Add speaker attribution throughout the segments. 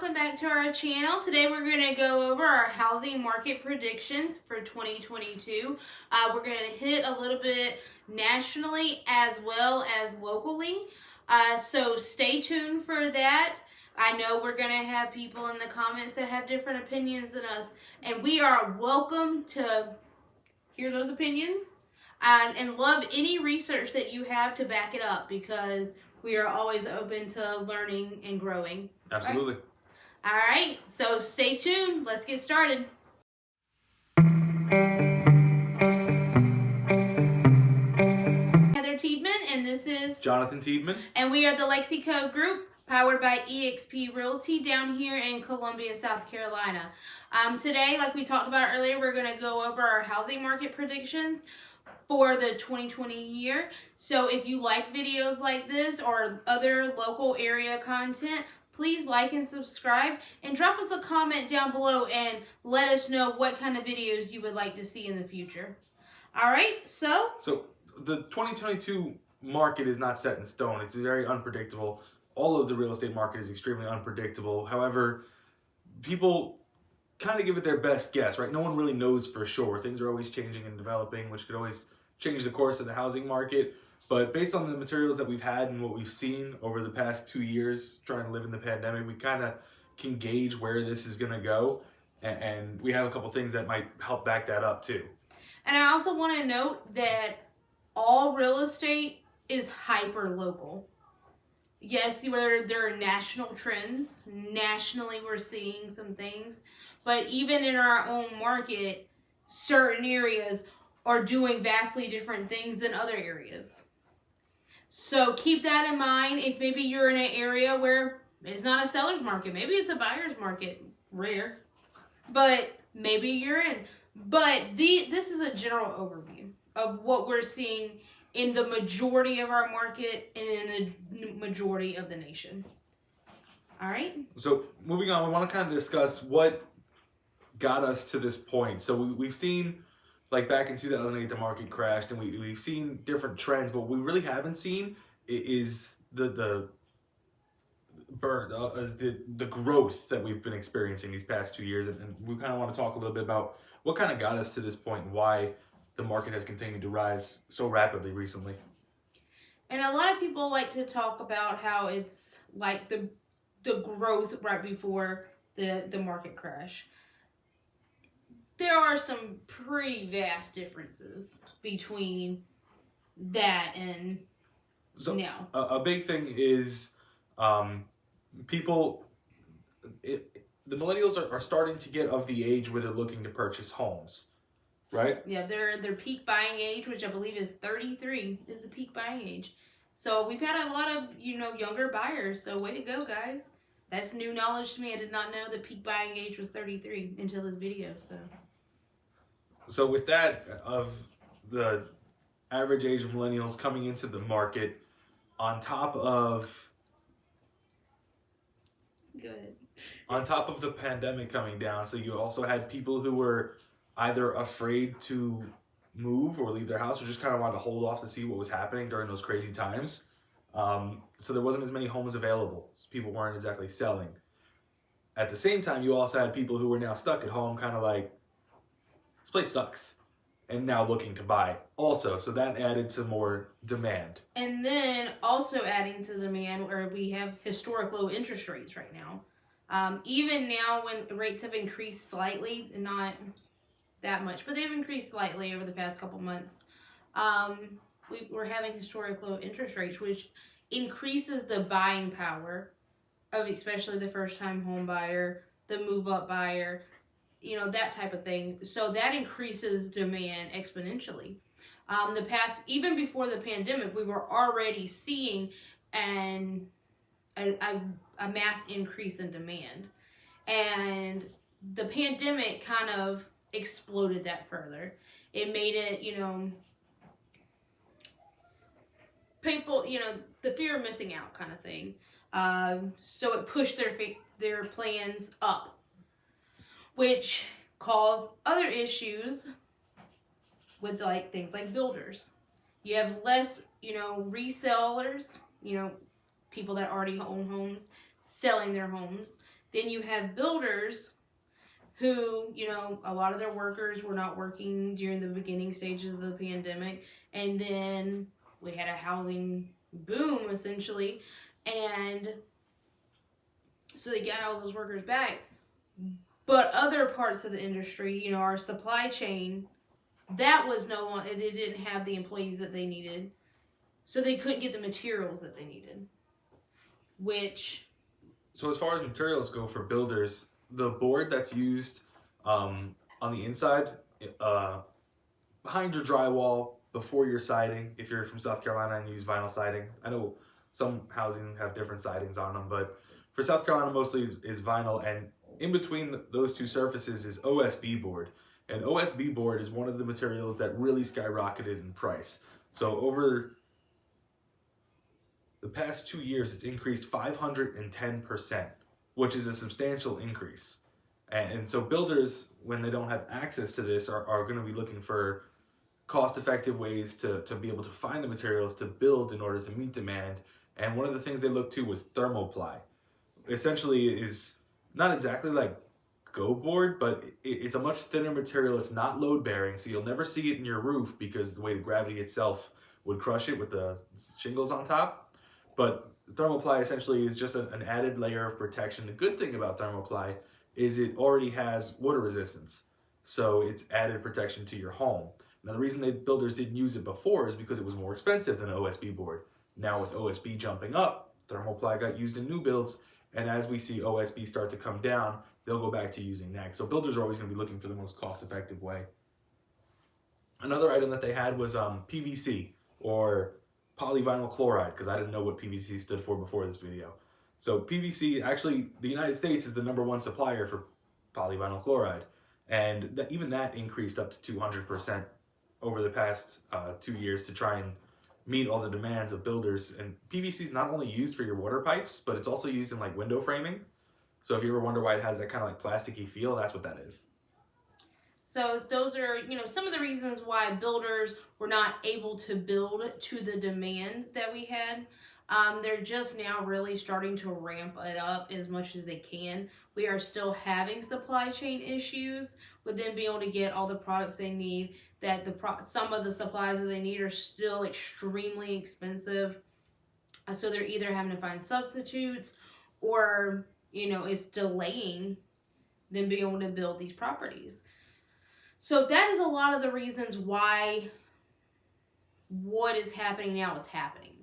Speaker 1: welcome back to our channel. Today we're going to go over our housing market predictions for 2022. We're going to hit a little bit nationally as well as locally. So stay tuned for that. I know we're going to have people in the comments that have different opinions than us, and we are welcome to hear those opinions and love any research that you have to back it up, because we are always open to learning and growing.
Speaker 2: Absolutely.
Speaker 1: Right? All right, so stay tuned. Let's get started. Heather.tiedman, and this is
Speaker 2: Jonathan.tiedman.
Speaker 1: And we are the Lexington Group, powered by eXp Realty down here in Columbia, South Carolina. Today, like we talked about earlier, we're going to go over our housing market predictions for the 2020 year. So if you like videos like this or other local area content, please like and subscribe, and drop us a comment down below and let us know what kind of videos you would like to see in the future. All right, so
Speaker 2: the 2022 market is not set in stone. It's very unpredictable. All of the real estate market is extremely unpredictable. However, people kind of give it their best guess, right? No one really knows for sure. Things are always changing and developing, which could always change the course of the housing market. But based on the materials that we've had and what we've seen over the past 2 years trying to live in the pandemic, we kind of can gauge where this is going to go. And we have a couple things that might help back that up too.
Speaker 1: And I also want to note that all real estate is hyper local. Yes, there are national trends. Nationally, we're seeing some things. But even in our own market, certain areas are doing vastly different things than other areas. So keep that in mind. If maybe you're in an area where it's not a seller's market, maybe it's a buyer's market, rare, but maybe you're in. But this is a general overview of what we're seeing in the majority of our market and in the majority of the nation. All right?
Speaker 2: So moving on, we want to kind of discuss what got us to this point. So we've seen, like back in 2008, the market crashed, and we've seen different trends, but what we really haven't seen is the growth that we've been experiencing these past 2 years. And we kind of want to talk a little bit about what kind of got us to this point and why the market has continued to rise so rapidly recently.
Speaker 1: And a lot of people like to talk about how it's like the growth right before the market crash. There are some pretty vast differences between that and now.
Speaker 2: A big thing is people, the millennials are starting to get of the age where they're looking to purchase homes, right?
Speaker 1: Yeah, their peak buying age, which I believe is 33, is the peak buying age. So we've had a lot of, younger buyers. So way to go, guys. That's new knowledge to me. I did not know the peak buying age was 33 until this video,
Speaker 2: So with that, of the average age of millennials coming into the market, on top of the pandemic coming down, so you also had people who were either afraid to move or leave their house, or just kind of wanted to hold off to see what was happening during those crazy times. So there wasn't as many homes available. So people weren't exactly selling. At the same time, you also had people who were now stuck at home, kind of like, this place sucks, and now looking to buy also. So that added to more demand.
Speaker 1: And then also adding to demand, where we have historic low interest rates right now. Even now when rates have increased slightly, not that much, but they've increased slightly over the past couple months. We're having historic low interest rates, which increases the buying power of especially the first-time home buyer, the move-up buyer, that type of thing. So that increases demand exponentially. Even before the pandemic, we were already seeing a mass increase in demand. And the pandemic kind of exploded that further. It made it, people, the fear of missing out kind of thing. So it pushed their plans up, which caused other issues with things like builders. You have less, resellers, people that already own homes. selling their homes. Then you have builders who, a lot of their workers were not working during the beginning stages of the pandemic. And then we had a housing boom, essentially. And so they got all those workers back. But other parts of the industry, our supply chain, that was no longer, it didn't have the employees that they needed. So they couldn't get the materials that they needed.
Speaker 2: So as far as materials go for builders, the board that's used on the inside, behind your drywall, before your siding, if you're from South Carolina and you use vinyl siding. I know some housing have different sidings on them, but for South Carolina mostly is vinyl, and in between those two surfaces is OSB board. And OSB board is one of the materials that really skyrocketed in price. So over the past 2 years, it's increased 510%, which is a substantial increase. And so builders, when they don't have access to this, are going to be looking for cost-effective ways to be able to find the materials to build in order to meet demand. And one of the things they looked to was thermoply. Essentially is not exactly like go board, but it's a much thinner material. It's not load-bearing, so you'll never see it in your roof because the way the gravity itself would crush it with the shingles on top. But thermoply essentially is just an added layer of protection. The good thing about thermoply is it already has water resistance, so it's added protection to your home. Now, the reason builders didn't use it before is because it was more expensive than OSB board. Now, with OSB jumping up, thermoply got used in new builds, and as we see OSB start to come down, they'll go back to using that. So builders are always going to be looking for the most cost-effective way. Another item that they had was PVC, or polyvinyl chloride, because I didn't know what PVC stood for before this video. So PVC, actually, the United States is the #1 supplier for polyvinyl chloride, and even that increased up to 200% over the past 2 years to try and meet all the demands of builders. And PVC is not only used for your water pipes, but it's also used in like window framing. So if you ever wonder why it has that kind of like plasticky feel, that's what that is.
Speaker 1: So those are, some of the reasons why builders were not able to build to the demand that we had. They're just now really starting to ramp it up as much as they can. We are still having supply chain issues with them being able to get all the products they need. That some of the supplies that they need are still extremely expensive. So they're either having to find substitutes, or it's delaying them being able to build these properties. So that is a lot of the reasons why what is happening now is happening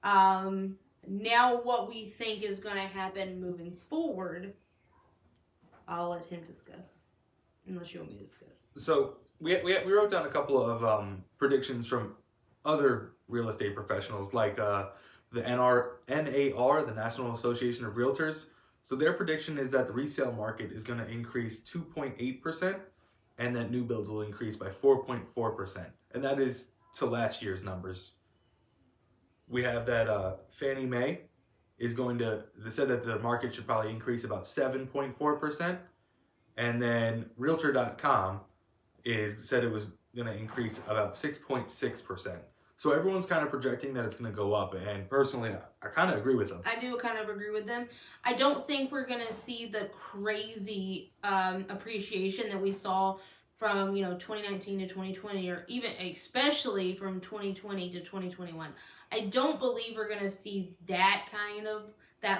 Speaker 1: now. Now what we think is going to happen moving forward, I'll let him discuss, unless you want me to discuss.
Speaker 2: So we wrote down a couple of predictions from other real estate professionals, like the NAR, the National Association of Realtors. So their prediction is that the resale market is going to increase 2.8%, and that new builds will increase by 4.4%. And that is to last year's numbers. We have that Fannie Mae is they said that the market should probably increase about 7.4%. And then Realtor.com said it was going to increase about 6.6%. So everyone's kind of projecting that it's going to go up, and personally, I kind of agree with them.
Speaker 1: I do kind of agree with them. I don't think we're going to see the crazy appreciation that we saw from 2019 to 2020, or even especially from 2020 to 2021. I don't believe we're going to see that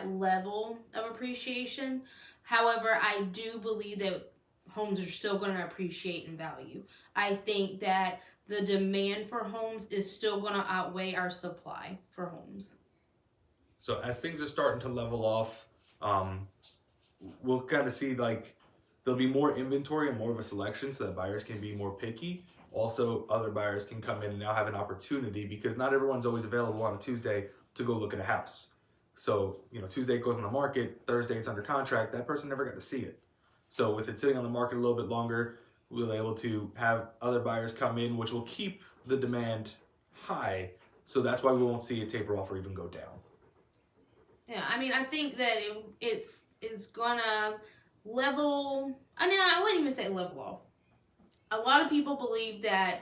Speaker 1: level of appreciation. However, I do believe that homes are still going to appreciate in value. I think that the demand for homes is still going to outweigh our supply for homes.
Speaker 2: So as things are starting to level off, we'll kind of see like there'll be more inventory and more of a selection, so that buyers can be more picky. Also, other buyers can come in and now have an opportunity, because not everyone's always available on a Tuesday to go look at a house. So, Tuesday it goes on the market, Thursday it's under contract, that person never got to see it. So with it sitting on the market a little bit longer, we'll be able to have other buyers come in, which will keep the demand high. So that's why we won't see it taper off or even go down.
Speaker 1: Yeah, I think that it's gonna level. I wouldn't even say level off. A lot of people believe that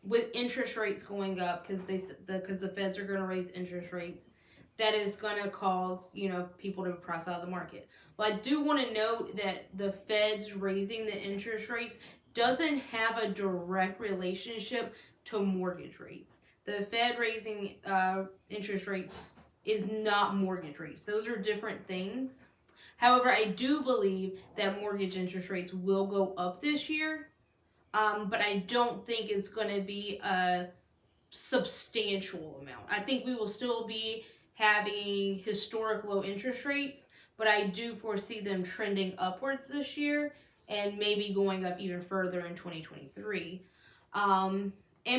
Speaker 1: with interest rates going up, because the Feds are going to raise interest rates, that is going to cause, people to price out of the market. But I do want to note that the Fed's raising the interest rates doesn't have a direct relationship to mortgage rates. The Fed raising interest rates is not mortgage rates. Those are different things. However, I do believe that mortgage interest rates will go up this year, but I don't think it's going to be a substantial amount. I think we will still be having historic low interest rates, but I do foresee them trending upwards this year and maybe going up even further in 2023. And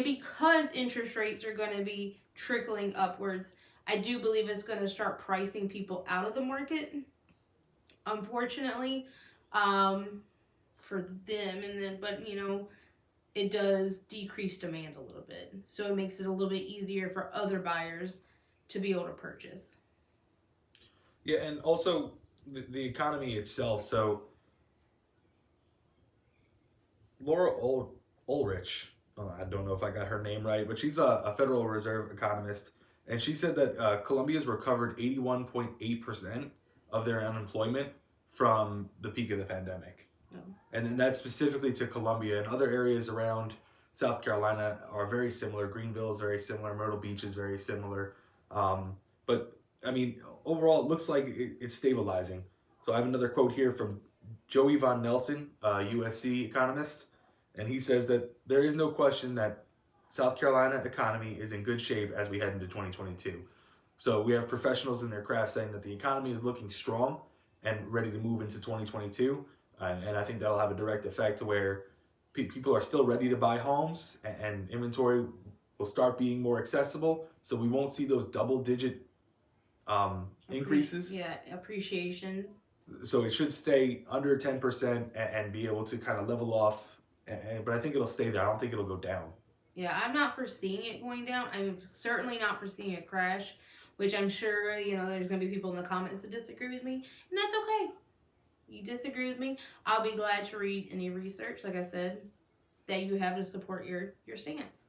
Speaker 1: because interest rates are going to be trickling upwards, I do believe it's going to start pricing people out of the market, unfortunately, for them. But it does decrease demand a little bit. So it makes it a little bit easier for other buyers to be able to purchase.
Speaker 2: Yeah, and also the economy itself. So Laura Ulrich, I don't know if I got her name right, but she's a Federal Reserve economist, and she said that Colombia's recovered 81.8% of their unemployment from the peak of the pandemic. Oh. And then that's specifically to Colombia, and other areas around South Carolina are very similar. Greenville is very similar. Myrtle Beach is very similar. But I mean, overall, it looks like it's stabilizing. So I have another quote here from Joey Von Nelson, a USC economist, and he says that there is no question that South Carolina economy is in good shape as we head into 2022. So we have professionals in their craft saying that the economy is looking strong and ready to move into 2022. And I think that'll have a direct effect to where people are still ready to buy homes, and inventory will start being more accessible. So we won't see those double-digit increases.
Speaker 1: Yeah, appreciation.
Speaker 2: So it should stay under 10% and be able to kind of level off. But I think it'll stay there. I don't think it'll go down.
Speaker 1: Yeah, I'm not foreseeing it going down. I'm certainly not foreseeing a crash, which I'm sure, there's going to be people in the comments that disagree with me. And that's okay. You disagree with me, I'll be glad to read any research, like I said, that you have to support your stance.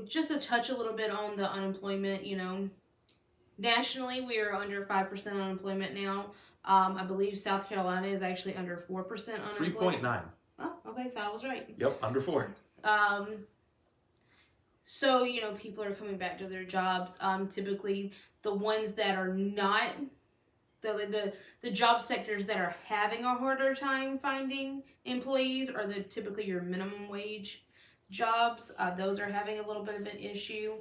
Speaker 1: Just to touch a little bit on the unemployment, nationally we are under 5% unemployment now. I believe South Carolina is actually under 4% unemployment.
Speaker 2: 3.9.
Speaker 1: Oh, okay, so I was right.
Speaker 2: Yep, under 4.
Speaker 1: So, people are coming back to their jobs. Typically, the ones that are not, the job sectors that are having a harder time finding employees are typically your minimum wage jobs. Those are having a little bit of an issue.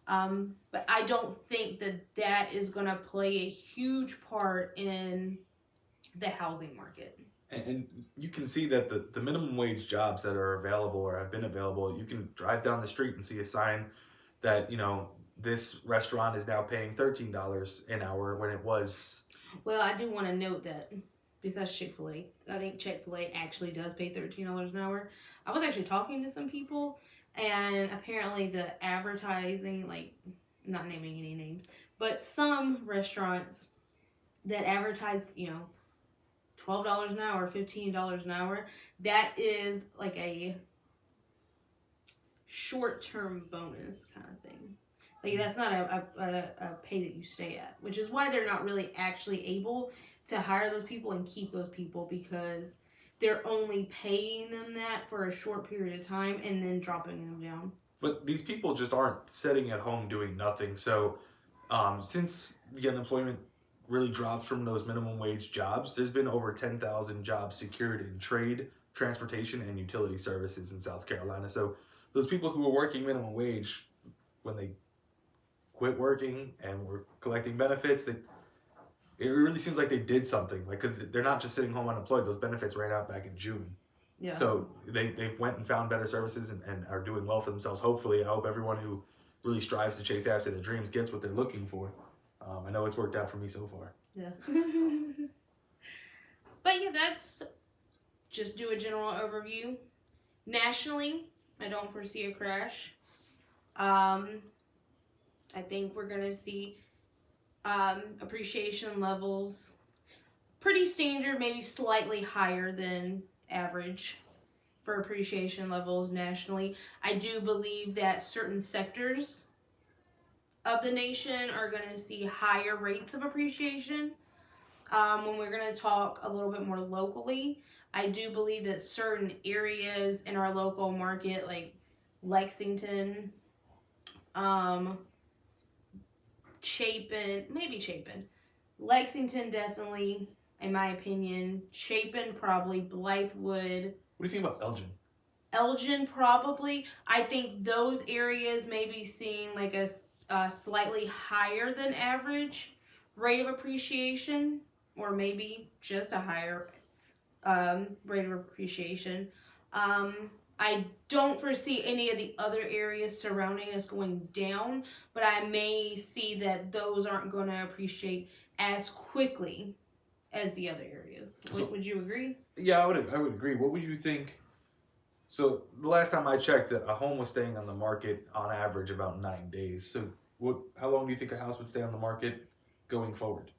Speaker 1: But I don't think that is going to play a huge part in the housing market.
Speaker 2: And you can see that the minimum wage jobs that are available or have been available, you can drive down the street and see a sign that, this restaurant is now paying $13 an hour when it was.
Speaker 1: Well, I do want to note that besides Chick-fil-A, I think Chick-fil-A actually does pay $13 an hour. I was actually talking to some people, and apparently the advertising, not naming any names, but some restaurants that advertise, $12 an hour, $15 an hour, that is like a short-term bonus kind of thing. That's not a pay that you stay at, which is why they're not really actually able to hire those people and keep those people, because they're only paying them that for a short period of time and then dropping them down.
Speaker 2: But these people just aren't sitting at home doing nothing. So since the unemployment really dropped from those minimum wage jobs, there's been over 10,000 jobs secured in trade, transportation, and utility services in South Carolina. So those people who were working minimum wage, when they quit working and were collecting benefits, it really seems like they did something. Because they're not just sitting home unemployed. Those benefits ran out back in June. Yeah. So they went and found better services and are doing well for themselves. Hopefully, I hope everyone who really strives to chase after their dreams gets what they're looking for. I know it's worked out for me so far.
Speaker 1: Yeah. But yeah, that's just do a general overview. Nationally, I don't foresee a crash. I think we're going to see appreciation levels pretty standard, maybe slightly higher than average for appreciation levels nationally. I do believe that certain sectors of the nation are going to see higher rates of appreciation. When we're going to talk a little bit more locally, I do believe that certain areas in our local market, like Lexington, Chapin, Lexington definitely, in my opinion, Chapin probably, Blythewood.
Speaker 2: What do you think about Elgin?
Speaker 1: Elgin probably. I think those areas may be seeing like a slightly higher than average rate of appreciation, or maybe just a higher rate of appreciation. I don't foresee any of the other areas surrounding us going down, but I may see that those aren't going to appreciate as quickly as the other areas.
Speaker 2: So,
Speaker 1: would you agree?
Speaker 2: Yeah, I would agree. What would you think? So the last time I checked, a home was staying on the market on average about 9 days. So how long do you think a house would stay on the market going forward?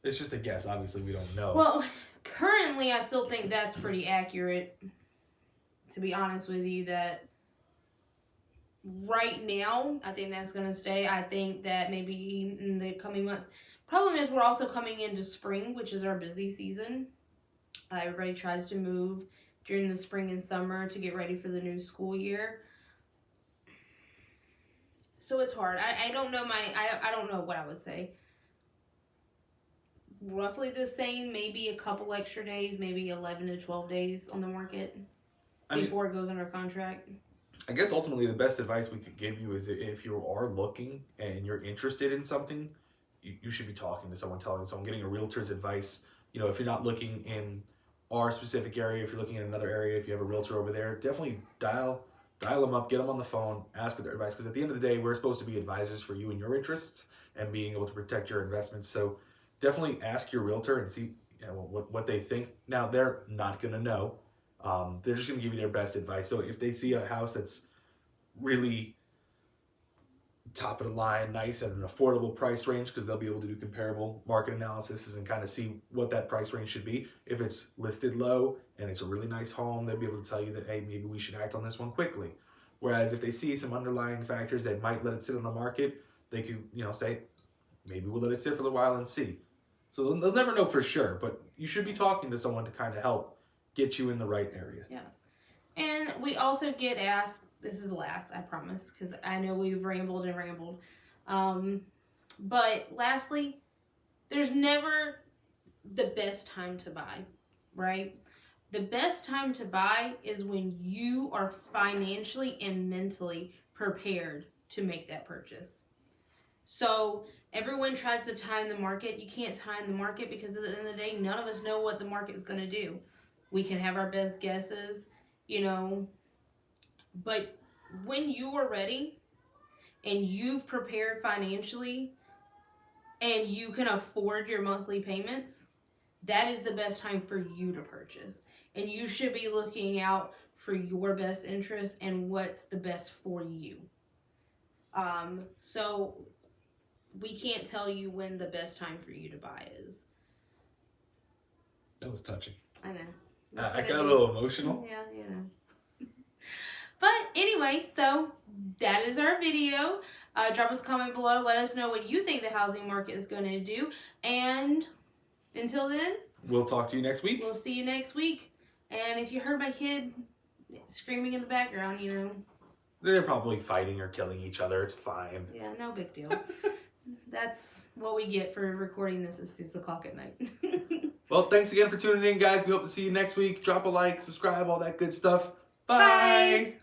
Speaker 2: It's just a guess. Obviously, we don't know.
Speaker 1: Well, currently, I still think that's pretty accurate. To be honest with you, that right now, I think that's going to stay. I think that maybe in the coming months. Problem is, we're also coming into spring, which is our busy season. Everybody tries to move during the spring and summer to get ready for the new school year. So it's hard. I don't know I don't know what I would say. Roughly the same, maybe a couple extra days, maybe 11 to 12 days on the market before it goes under contract.
Speaker 2: I guess ultimately the best advice we could give you is if you are looking and you're interested in something, you should be talking to someone, telling someone, getting a realtor's advice. You know, if you're not looking in our specific area, if you're looking in another area, if you have a realtor over there, definitely dial them up, get them on the phone, ask for their advice, because at the end of the day, we're supposed to be advisors for you and your interests and being able to protect your investments. So definitely ask your realtor and see what they think. Now, they're not going to know. They're just going to give you their best advice. So if they see a house that's really top of the line, nice, at an affordable price range, because they'll be able to do comparable market analysis and kind of see what that price range should be. If it's listed low and it's a really nice home, they'll be able to tell you that, hey, maybe we should act on this one quickly. Whereas if they see some underlying factors that might let it sit on the market, they could, say, maybe we'll let it sit for a little while and see. So they'll never know for sure, but you should be talking to someone to kind of help get you in the right area.
Speaker 1: Yeah. And we also get asked, this is last, I promise, because I know we've rambled and rambled. But lastly, there's never the best time to buy, right? The best time to buy is when you are financially and mentally prepared to make that purchase. So everyone tries to time the market. You can't time the market because at the end of the day, none of us know what the market is going to do. We can have our best guesses, but when you are ready and you've prepared financially and you can afford your monthly payments, that is the best time for you to purchase. And you should be looking out for your best interest and what's the best for you. So we can't tell you when the best time for you to buy is.
Speaker 2: That was touching.
Speaker 1: I know.
Speaker 2: I got a little emotional.
Speaker 1: Yeah. But anyway, so that is our video. Drop us a comment below. Let us know what you think the housing market is going to do. And until then,
Speaker 2: we'll talk to you next week.
Speaker 1: We'll see you next week. And if you heard my kid screaming in the background,
Speaker 2: they're probably fighting or killing each other. It's fine.
Speaker 1: Yeah, no big deal. That's what we get for recording this at 6 o'clock at night.
Speaker 2: Well, thanks again for tuning in, guys. We hope to see you next week. Drop a like, subscribe, all that good stuff. Bye. Bye.